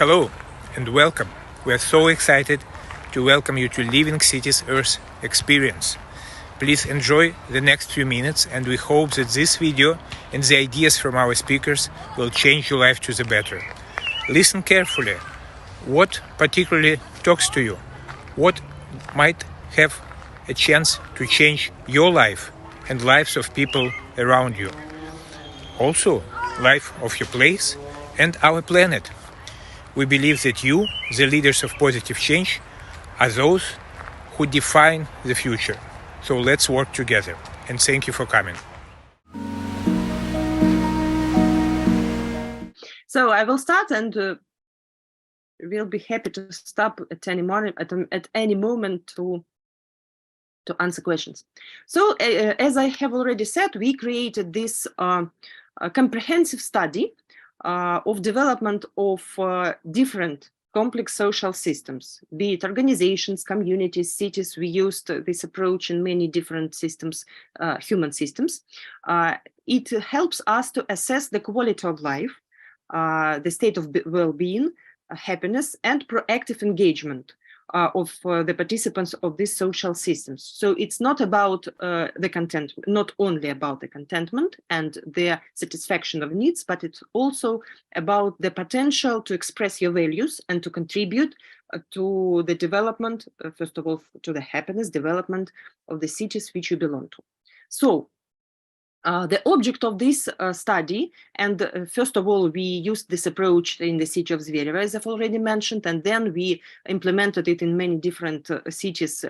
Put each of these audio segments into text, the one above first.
Hello and welcome. We are so excited to welcome you to Living Cities Earth experience. Please enjoy the next few minutes, and we hope that this video and the ideas from our speakers will change your life to the better. Listen carefully. What particularly talks to you? What might have a chance to change your life and lives of people around you? Also, life of your place and our planet. We believe that you, the leaders of positive change, are those who define the future. So let's work together. And thank you for coming. So I will start, and we'll be happy to stop at any moment to answer questions. So as I have already said, we created this comprehensive study of development of different complex social systems, be it organizations, communities, cities. We used this approach in many different systems, human systems. It helps us to assess the quality of life, the state of well-being, happiness, and proactive engagement of the participants of these social systems. So it's not about the content, not only about the contentment and their satisfaction of needs, but it's also about the potential to express your values and to contribute to the development, first of all, to the happiness development of the cities which you belong to. So the object of this study, and first of all, we used this approach in the city of Zverevo, as I've already mentioned, and then we implemented it in many different cities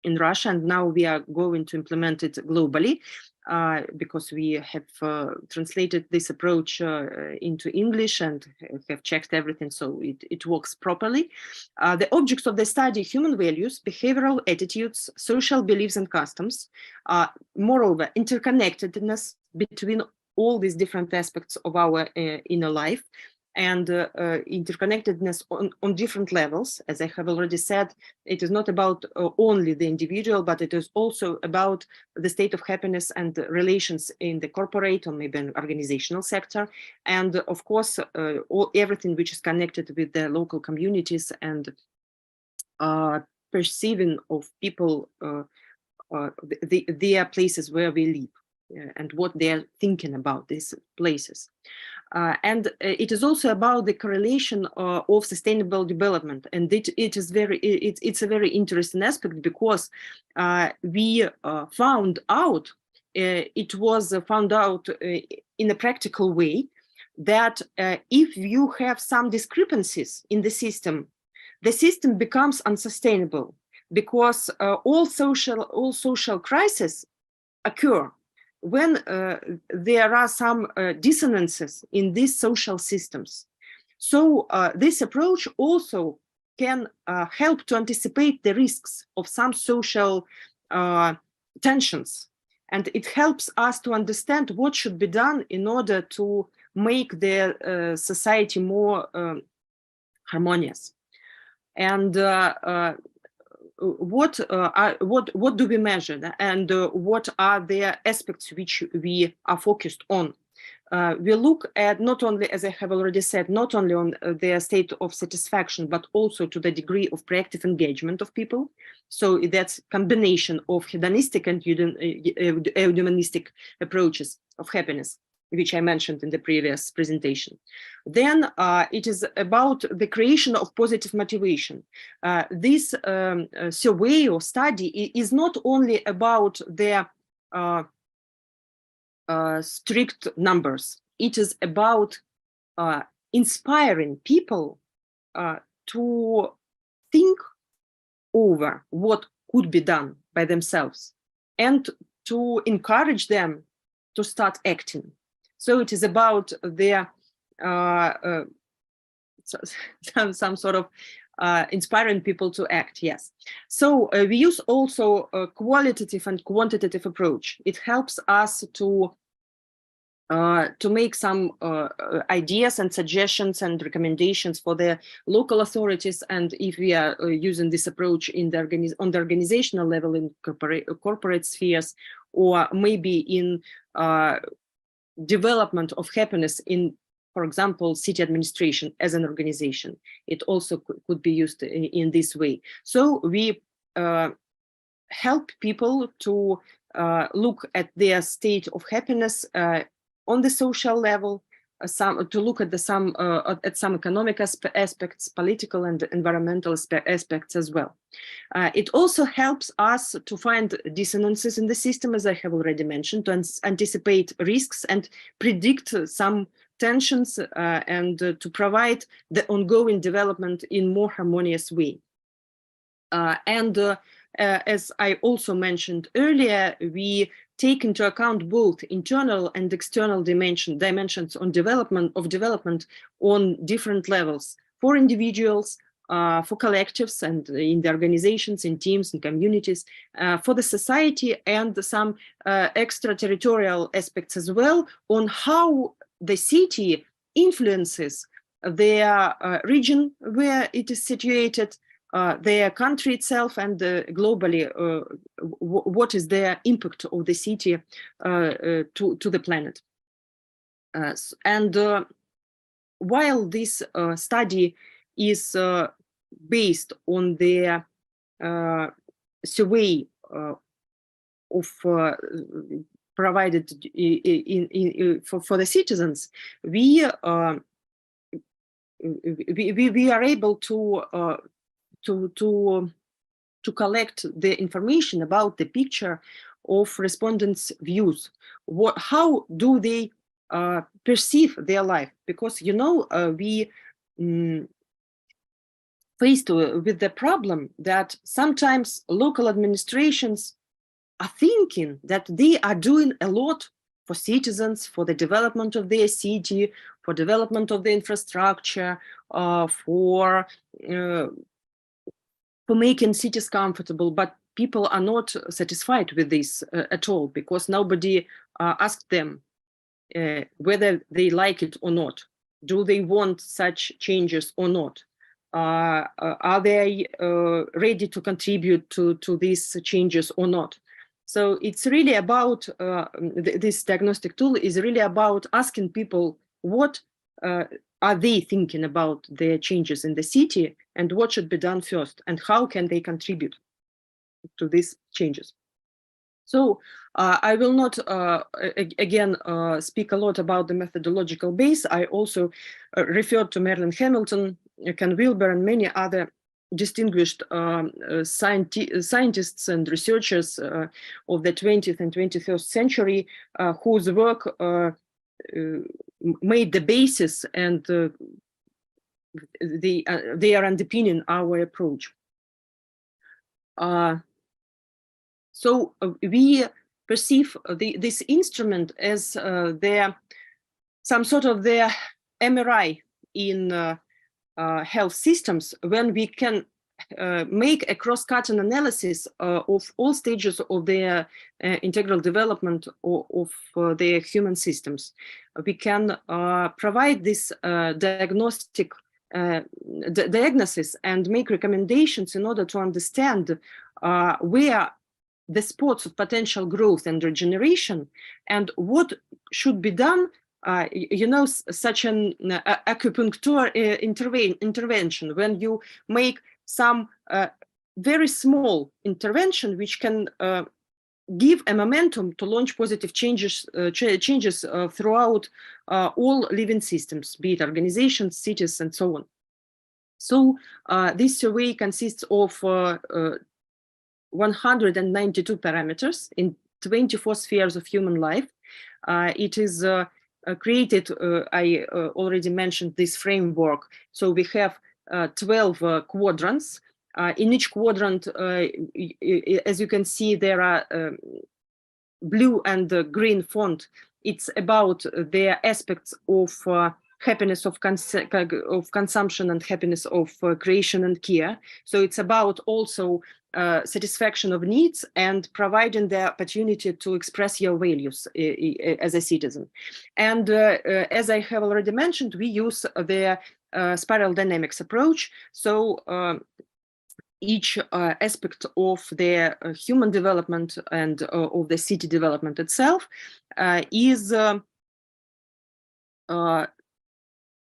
in Russia, and now we are going to implement it globally because we have translated this approach into English and have checked everything, so it works properly. The objects of the study: human values, behavioral attitudes, social beliefs and customs, moreover, interconnectedness between all these different aspects of our inner life, and interconnectedness on different levels. As I have already said, it is not about only the individual, but it is also about the state of happiness and relations in the corporate or maybe an organizational sector. And of course, everything which is connected with the local communities and perceiving of people, their places where we live, and what they're thinking about these places. And it is also about the correlation of sustainable development, and it's a very interesting aspect, because we found out, it was found out in a practical way, that if you have some discrepancies in the system becomes unsustainable, because all social crises occur when there are some dissonances in these social systems. So this approach also can help to anticipate the risks of some social tensions, and it helps us to understand what should be done in order to make the society more harmonious. And what do we measure, and what are the aspects which we are focused on? We look at not only, as I have already said, not only on their state of satisfaction, but also to the degree of proactive engagement of people. So that's a combination of hedonistic and eudaimonistic approaches of happiness, which I mentioned in the previous presentation. Then it is about the creation of positive motivation. This survey or study is not only about their strict numbers. It is about inspiring people to think over what could be done by themselves, and to encourage them to start acting. So it is about their some sort of inspiring people to act. Yes. So we use also a qualitative and quantitative approach. It helps us to make some ideas and suggestions and recommendations for the local authorities, and if we are using this approach in the on the organizational level in corporate spheres, or maybe in development of happiness in for example, city administration as an organization. It also could be used in this way. So we help people to look at their state of happiness on the social level, to look at some economic aspects, political and environmental aspects as well. It also helps us to find dissonances in the system, as I have already mentioned, to anticipate risks and predict some tensions and to provide the ongoing development in more harmonious way. As I also mentioned earlier, we take into account both internal and external dimensions on development on different levels for individuals, for collectives and in the organizations, in teams and communities, for the society, and some extraterritorial aspects as well on how the city influences their region where it is situated, their country itself, and globally, what is their impact of the city to the planet. While this study is based on the survey of provided for the citizens, we are able to collect the information about the picture of respondents' views. How do they perceive their life? Because, you know, we faced with the problem that sometimes local administrations are thinking that they are doing a lot for citizens, for the development of their city, for development of the infrastructure, for making cities comfortable, but people are not satisfied with this at all, because nobody asked them whether they like it or not. Do they want such changes or not? Are they ready to contribute to these changes or not? So it's really about, this diagnostic tool is really about asking people what are they thinking about the changes in the city and what should be done first and how can they contribute to these changes. So I will not, again, speak a lot about the methodological base. I also referred to Marilyn Hamilton, Ken Wilber, and many other distinguished scientists and researchers of the 20th and 21st century whose work made the basis, and they are underpinning our approach. So we perceive this instrument as some sort of the MRI in health systems, when we can make a cross-cutting analysis of all stages of their integral development of their human systems. We can provide this diagnostic diagnosis and make recommendations in order to understand where the spots of potential growth and regeneration, and what should be done. You know, such an acupuncture intervention, when you make some very small intervention which can give a momentum to launch positive changes throughout all living systems, be it organizations, cities, and so on. So this survey consists of 192 parameters in 24 spheres of human life. It is created, I already mentioned this framework. So we have 12 quadrants. In each quadrant, as you can see, there are blue and green font. It's about the aspects of happiness of consumption and happiness of creation and care. So it's about also satisfaction of needs and providing the opportunity to express your values as a citizen. And as I have already mentioned, we use the spiral dynamics approach. So each aspect of the human development and of the city development itself is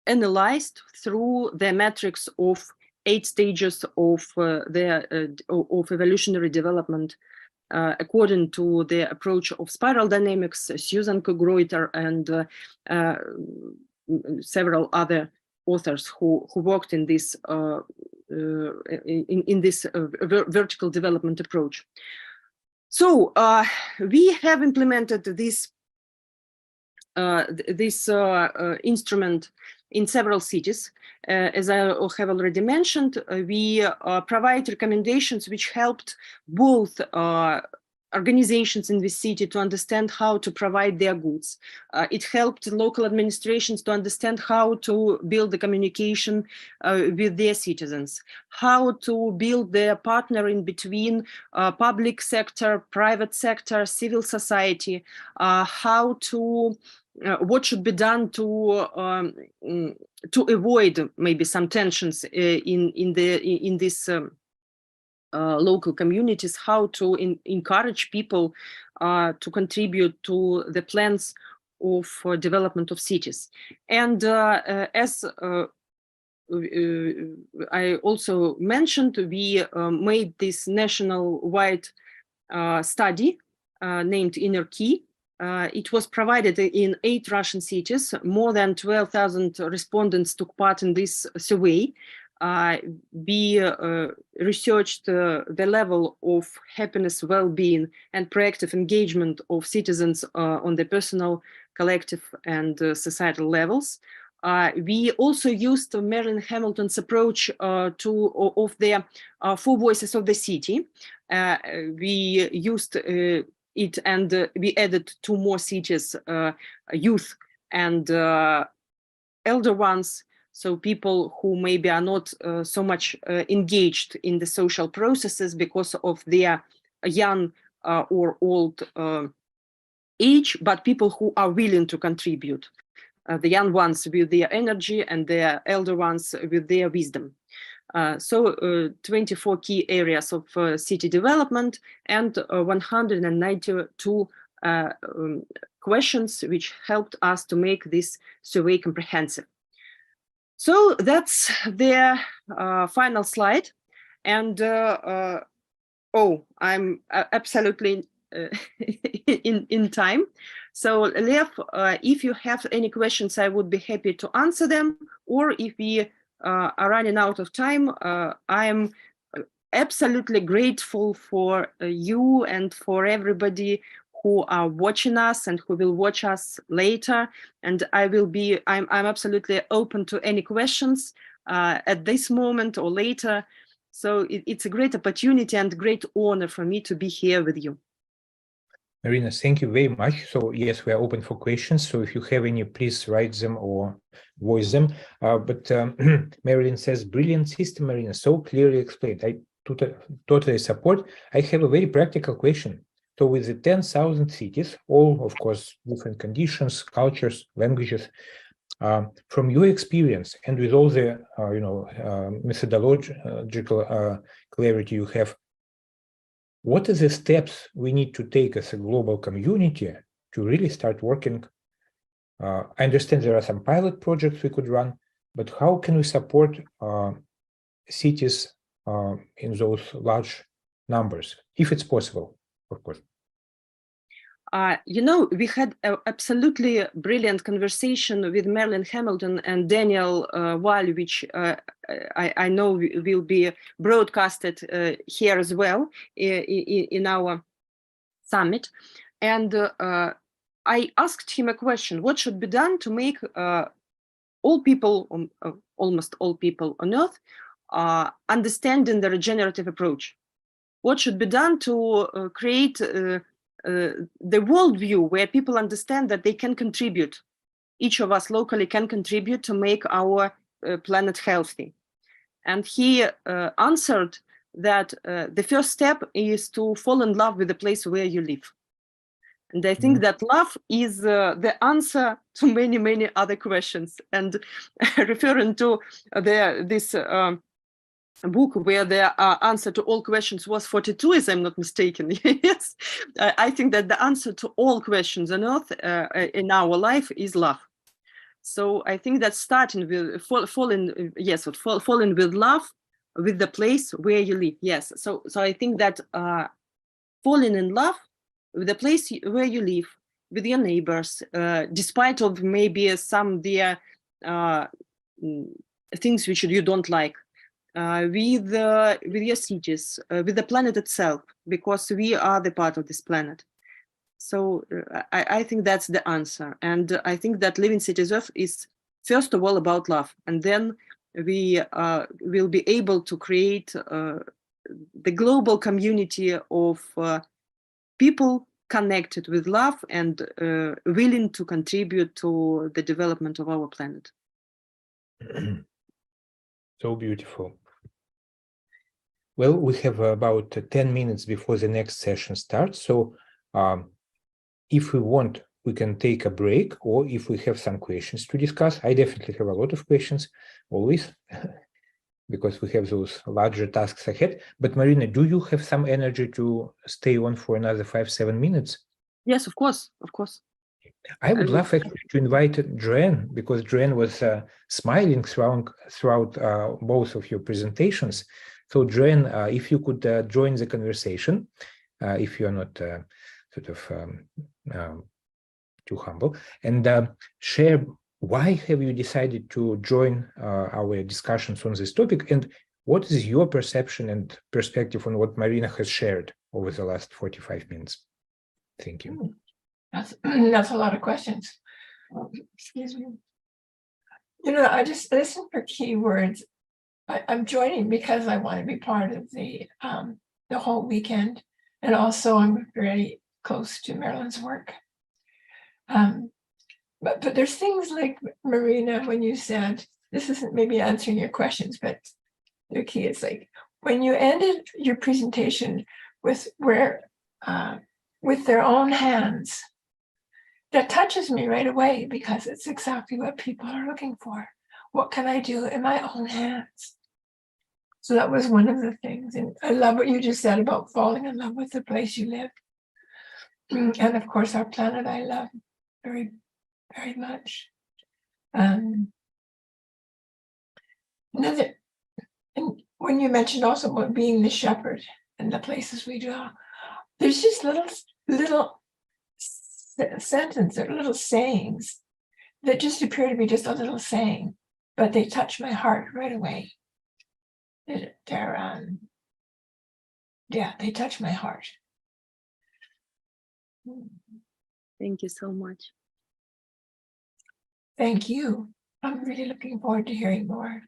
analyzed through the metrics of 8 stages of of evolutionary development, according to the approach of spiral dynamics, Susan Greuter and several other authors who worked in this vertical development approach. So we have implemented this instrument in several cities. As I have already mentioned, we provide recommendations which helped both organizations in the city to understand how to provide their goods. It helped local administrations to understand how to build the communication with their citizens, how to build their partnering between public sector, private sector, civil society, how to what should be done to avoid maybe some tensions in this local communities, how to encourage people to contribute to the plans of development of cities. And as I also mentioned, we made this national-wide study named Inner Key. It was provided in 8 Russian cities. More than 12,000 respondents took part in this survey. We researched the level of happiness, well-being, and proactive engagement of citizens on the personal, collective, and societal levels. We also used Marilyn Hamilton's approach of the 4 voices of the city. We used it, and we added 2 more cities, youth and elder ones. So people who maybe are not so much engaged in the social processes because of their young or old age, but people who are willing to contribute. The young ones with their energy and the elder ones with their wisdom. So 24 key areas of city development and 192 questions which helped us to make this survey comprehensive. So that's the final slide. And oh, I'm absolutely in time. So Lev, if you have any questions, I would be happy to answer them. Or if we are running out of time, I am absolutely grateful for you and for everybody who are watching us and who will watch us later. And I'm absolutely open to any questions at this moment or later. So it's a great opportunity and great honor for me to be here with you. Marina, thank you very much. So yes, we are open for questions. So if you have any, please write them or voice them. But Marilyn says, brilliant system, Marina, so clearly explained. I totally support. I have a very practical question. So with the 10,000 cities, all, of course, different conditions, cultures, languages, from your experience and with all the, methodological clarity you have, what are the steps we need to take as a global community to really start working? I understand there are some pilot projects we could run, but how can we support cities in those large numbers, if it's possible, of course? We had an absolutely brilliant conversation with Marilyn Hamilton and Daniel Weil, which I know will be broadcasted here as well in our summit. And I asked him a question: what should be done to make all people, almost all people on Earth, understanding the regenerative approach? What should be done to create the worldview where people understand that they can contribute, each of us locally can contribute to make our planet healthy? And he answered that the first step is to fall in love with the place where you live. And I think that love is the answer to many, many other questions. And referring to this book where the answer to all questions was 42, if I'm not mistaken. Yes, I think that the answer to all questions on Earth in our life is love. So I think that starting with falling with love, with the place where you live. Yes. So I think that falling in love with the place where you live, with your neighbors, despite of maybe some their things which you don't like, with your cities, with the planet itself, because we are the part of this planet. So I think that's the answer. And I think that Living Cities Earth is first of all about love. And then we will be able to create the global community of people connected with love and willing to contribute to the development of our planet. So beautiful. Well, we have about 10 minutes before the next session starts. So if we want, we can take a break, or if we have some questions to discuss. I definitely have a lot of questions, always, because we have those larger tasks ahead. But Marina, do you have some energy to stay on for another 5-7 minutes? Yes, of course, of course. I would love actually to invite Joanne, because Joanne was smiling throughout both of your presentations. So Joanne, if you could join the conversation, if you're not too humble, and share why have you decided to join our discussions on this topic, and what is your perception and perspective on what Marina has shared over the last 45 minutes? Thank you. That's a lot of questions. Excuse me. You know, I just listen for keywords. I'm joining because I want to be part of the whole weekend, and also I'm very close to Marilyn's work. But there's things like, Marina, when you said, this isn't maybe answering your questions, but the key is like when you ended your presentation with with their own hands. That touches me right away, because it's exactly what people are looking for. What can I do in my own hands? So that was one of the things. And I love what you just said about falling in love with the place you live. And of course, our planet I love very, very much. And when you mentioned also about being the shepherd and the places we dwell, there's just little sentence or little sayings that just appear to be just a little saying, but they touch my heart right away. They touch my heart. Thank you so much. Thank you. I'm really looking forward to hearing more.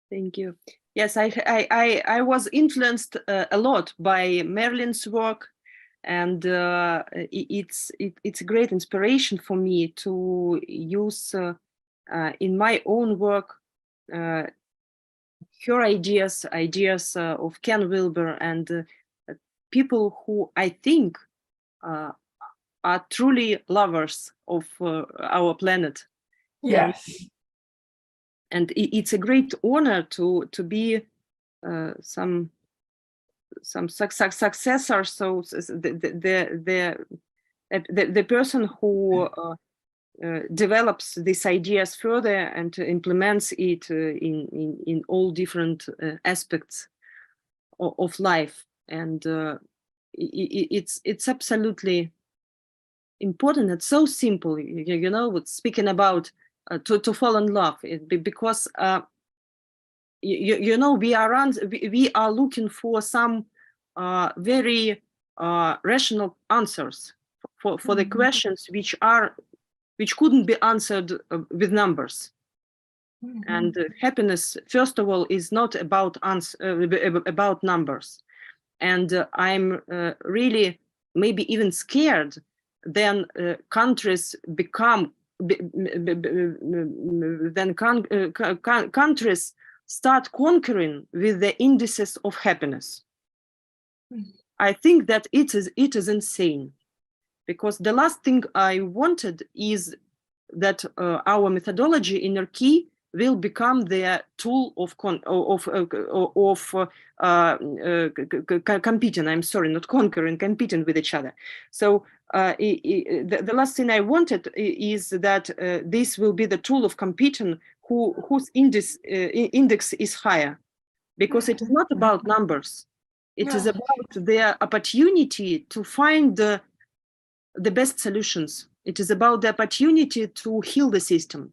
Thank you. Yes, I was influenced a lot by Marilyn's work, and it's a great inspiration for me to use in my own work her ideas of Ken Wilber, and people who I think are truly lovers of our planet. Yes. And it's a great honor to be some successor. So the person who develops these ideas further and implements it in all different aspects of life. And it's absolutely important. It's so simple, you know, with speaking about to fall in love, because you know, we are looking for some very rational answers for the questions which couldn't be answered with numbers. And happiness, first of all, is not about about numbers. And I'm really maybe even scared then countries become countries start conquering with the indices of happiness. I think that it is insane, because the last thing I wanted is that our methodology in Turkey will become their tool of competing. I'm sorry, not conquering, competing with each other. So the last thing I wanted is that this will be the tool of competing whose index is higher, because it is not about numbers. It is about their opportunity to find the best solutions. It is about the opportunity to heal the system.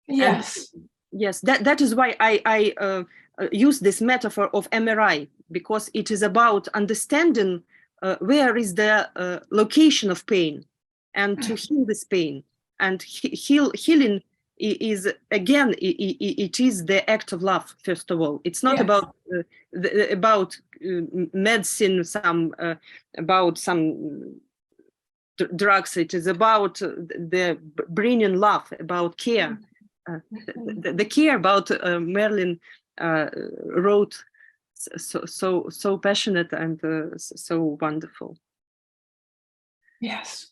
Yes. And yes, that is why I use this metaphor of MRI, because it is about understanding where is the location of pain, and to heal this pain. And healing is, again, it is the act of love. First of all, it's not about medicine, about some drugs. It is about the bringing love, about care. The care about Merlin wrote so passionate and so wonderful. Yes.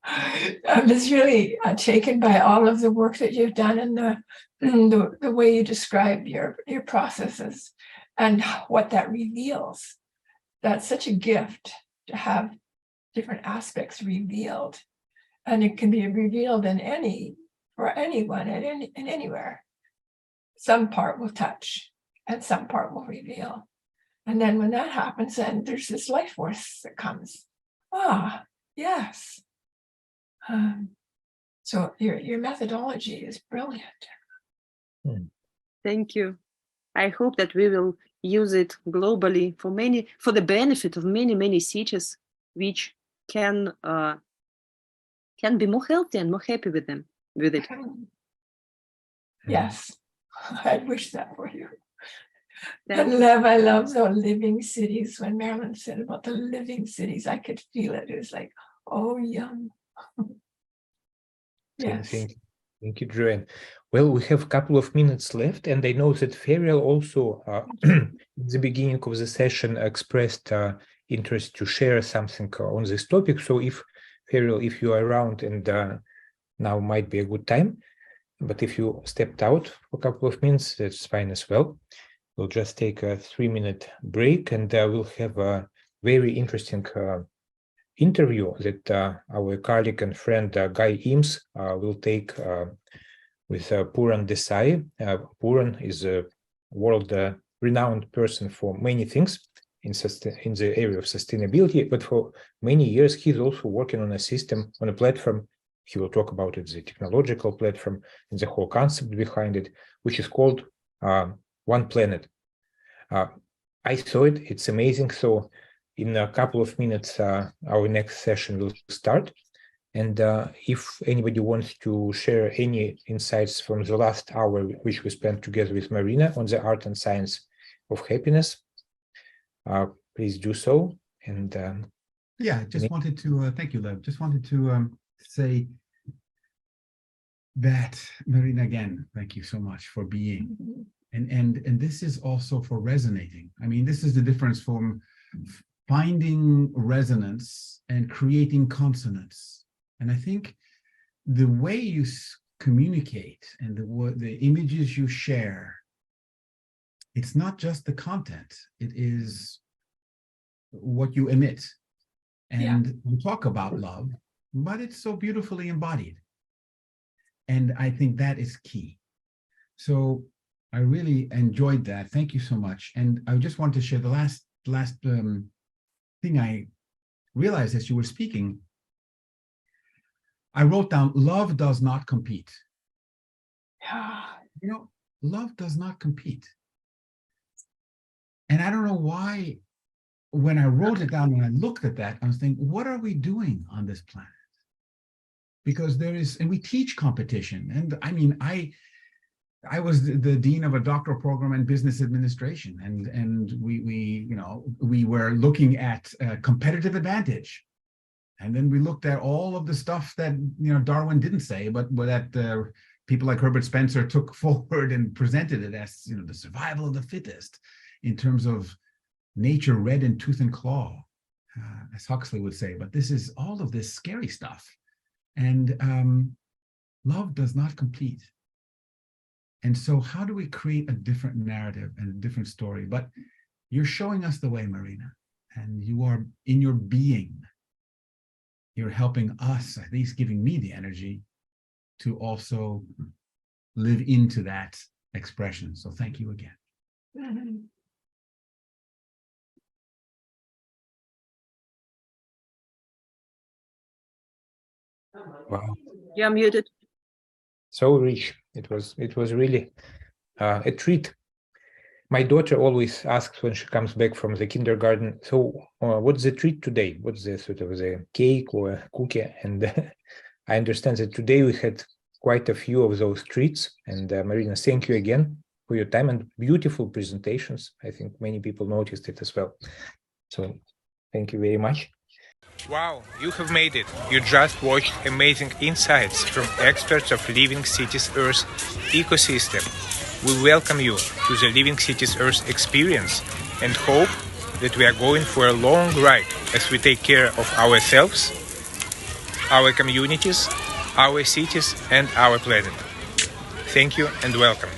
I was really taken by all of the work that you've done, and the way you describe your processes and what that reveals. That's such a gift to have different aspects revealed, and it can be revealed for anyone in anywhere. Some part will touch and some part will reveal, and then when that happens, then there's this life force that comes. Yes. So your methodology is brilliant. Thank you. I hope that we will use it globally for the benefit of many cities, which can be more healthy and more happy with it. Yes, I wish that for you. I love the living cities. When Marilyn said about the living cities, I could feel it. It was like, oh, yum. Yes. Thank you, Joanne. Well, we have a couple of minutes left, and I know that Ferial also, in the beginning of the session, expressed interest to share something on this topic. So if, Ferial, if you are around, and now might be a good time, but if you stepped out for a couple of minutes, that's fine as well. We'll just take a 3-minute break, and we'll have a very interesting interview that our colleague and friend Guy Eames will take with Puran Desai. Puran is a world-renowned person for many things in the area of sustainability, but for many years he's also working on a system, on a platform. He will talk about it, the technological platform and the whole concept behind it, which is called One Planet. I saw it, it's amazing. So in a couple of minutes, our next session will start. And if anybody wants to share any insights from the last hour, which we spent together with Marina on the art and science of happiness, please do so. And yeah, just wanted to, thank you, Lev. Just wanted to say that, Marina, again, thank you so much for being. And this is also for resonating. I mean, this is the difference from finding resonance and creating consonance. And I think the way you communicate and the images you share, it's not just the content, it is what you emit. And you talk about love, but it's so beautifully embodied. And I think that is key. So I really enjoyed that. Thank you so much. And I just want to share the last thing I realized as you were speaking. I wrote down, love does not compete. You know, love does not compete. And I don't know why, when I wrote it down, when I looked at that, I was thinking, what are we doing on this planet? Because there is, and we teach competition. And I mean, I was the dean of a doctoral program in business administration, and we were looking at competitive advantage. And then we looked at all of the stuff that, Darwin didn't say, but that people like Herbert Spencer took forward and presented it as, the survival of the fittest in terms of nature red in tooth and claw, as Huxley would say. But this is all of this scary stuff. And love does not complete. And so how do we create a different narrative and a different story? But you're showing us the way, Marina, and you are, in your being, you're helping us, at least giving me the energy to also live into that expression. So thank you again. Mhm. Wow, You're muted. so rich. It was really a treat. My daughter always asks when she comes back from the kindergarten, so what's the treat today? What's the sort of the cake or a cookie? And I understand that today we had quite a few of those treats. And Marina, thank you again for your time and beautiful presentations. I think many people noticed it as well. So thank you very much. Wow, you have made it. You just watched amazing insights from experts of Living Cities Earth ecosystem. We welcome you to the Living Cities Earth experience and hope that we are going for a long ride as we take care of ourselves, our communities, our cities, and our planet. Thank you and welcome.